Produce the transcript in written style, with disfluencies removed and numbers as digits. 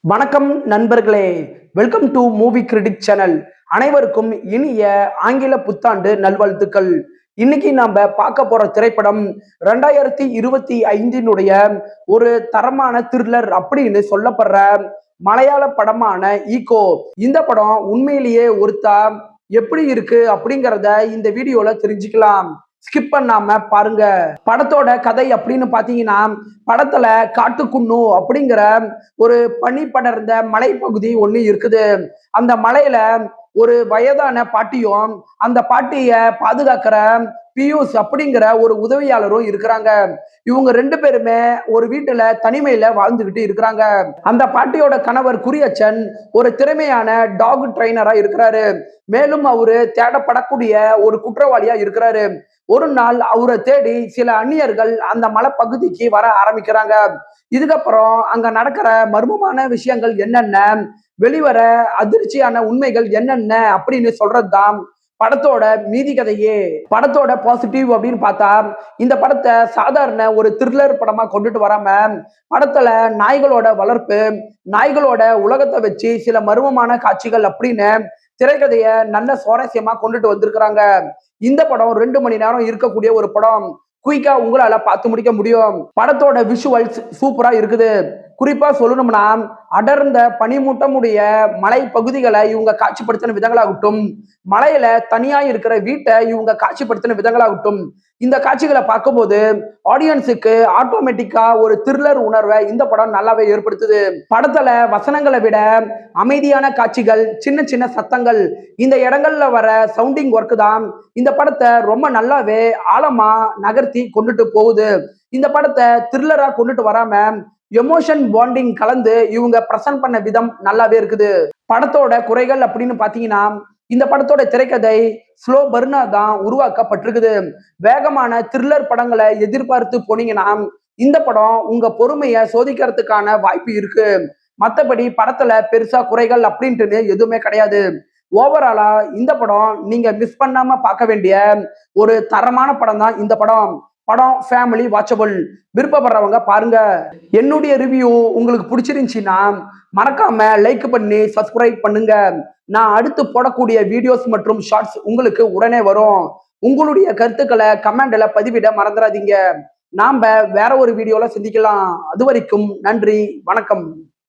வணக்கம் நண்பர்களே, welcome to movie critic channel. அனைவருக்கும் இனிய ஆங்கில புத்தாண்டு நல்வாழ்த்துக்கள். இன்னைக்கு நாம பார்க்க போற திரைப்படம் 2025 ஒரு தரமான த்ரில்லர் அப்படின்னு சொல்லப்படுற மலையாள படமான ஈகோ. இந்த படம் உண்மையிலேயே ஒருத்தா எப்படி இருக்கு அப்படிங்கிறத இந்த வீடியோல தெரிஞ்சுக்கலாம். ஸ்கிப் பண்ணாம பாருங்க. படத்தோட கதை அப்படின்னு பாத்தீங்கன்னா, படத்துல காட்டுக்குன்னு அப்படிங்கிற ஒரு பனி படர்ந்த மலைப்பகுதி ஒண்ணு இருக்குது. அந்த மலையில ஒரு வயதான பாட்டியும் அந்த பாட்டிய பாதுகாக்கிற பியூஷ் அப்படிங்கிற ஒரு உதவியாளரும் இருக்கிறாங்க. இவங்க ரெண்டு பேருமே ஒரு வீட்டுல தனிமையில வாழ்ந்துகிட்டு இருக்கிறாங்க. அந்த பாட்டியோட கணவர் குறியச்சன் ஒரு திறமையான டாக் ட்ரைனரா இருக்கிறாரு. மேலும் அவரு தேடப்படக்கூடிய ஒரு குற்றவாளியா இருக்கிறாரு. ஒரு நாள் அவரை தேடி சில அந்நியர்கள் அந்த மலைப்பகுதிக்கு வர ஆரம்பிக்கிறாங்க. இதுக்கப்புறம் அங்க நடக்கிற மர்மமான விஷயங்கள் என்னென்ன, வெளிவர அதிர்ச்சியான உண்மைகள் என்னென்ன அப்படின்னு சொல்றதுதான் படத்தோட மீதி கதையே. படத்தோட பாசிட்டிவ் அப்படின்னு பார்த்தா, இந்த படத்தை சாதாரண ஒரு த்ரில்லர் படமா கொண்டுட்டு வராம, படத்துல நாய்களோட வளர்ப்பு, நாய்களோட உலகத்தை வச்சு சில மர்மமான காட்சிகள் அப்படின்னு திரைக்கதைய நல்ல சுவாரஸ்யமா கொண்டுட்டு வந்திருக்கிறாங்க. இந்த படம் 2 மணி நேரம் இருக்கக்கூடிய ஒரு படம். குயிக்கா உங்களால பார்த்து முடிக்க முடியும். படத்தோட விஷுவல்ஸ் சூப்பரா இருக்குது. குறிப்பா சொல்லணும்னா, அடர்ந்த பனிமூட்டமுடைய மலை பகுதிகளை இவங்க காட்சிப்படுத்தின விதங்களாகட்டும், மலையில தனியா இருக்கிற வீட்டை இவங்க காட்சிப்படுத்தின விதங்களாகட்டும், இந்த காட்சிகளை பார்க்கும்போது ஆடியன்ஸுக்கு ஆட்டோமேட்டிக்கா ஒரு த்ரில்லர் உணர்வை இந்த படம் நல்லாவே ஏற்படுத்துது. படத்துல வசனங்களை விட அமைதியான காட்சிகள், சின்ன சின்ன சத்தங்கள், இந்த இடங்கள்ல வர சவுண்டிங் ஒர்க் தான் இந்த படத்தை ரொம்ப நல்லாவே ஆழமா நகர்த்தி கொண்டுட்டு போகுது. இந்த படத்தை த்ரில்லரா கொண்டுட்டு வராம எமோஷன் பாண்டிங் கலந்து இவங்க பிரசன்ட் பண்ண விதம் நல்லாவே இருக்குது. படத்தோட குறைகள் அப்படின்னு பாத்தீங்கன்னா, இந்த படத்தோட திரைக்கதை ஸ்லோ பர்னா தான் உருவாக்கப்பட்டிருக்குது. வேகமான த்ரில்லர் படங்களை எதிர்பார்த்து போனீங்கன்னா இந்த படம் உங்க பொறுமையை சோதிக்கிறதுக்கான வாய்ப்பு இருக்கு. மற்றபடி படத்துல பெருசா குறைகள் அப்படின்ட்டு எதுவுமே கிடையாது. ஓவராலா இந்த படம் நீங்க மிஸ் பண்ணாம பார்க்க வேண்டிய ஒரு தரமான படம் தான் இந்த படம். படம் ஃபேமிலி வாட்சபிள். விருப்பப்படுறவங்க பாருங்க. என்னுடைய ரிவ்யூ உங்களுக்கு பிடிச்சிருந்துச்சுன்னா மறக்காம லைக் பண்ணி சப்ஸ்கிரைப் பண்ணுங்க. நான் அடுத்து போடக்கூடிய வீடியோஸ் மற்றும் ஷார்ட்ஸ் உங்களுக்கு உடனே வரும். உங்களுடைய கருத்துக்களை கமெண்ட்ல பதிவிட மறந்துடாதீங்க. நாம வேற ஒரு வீடியோல சந்திக்கலாம். அது வரைக்கும் நன்றி, வணக்கம்.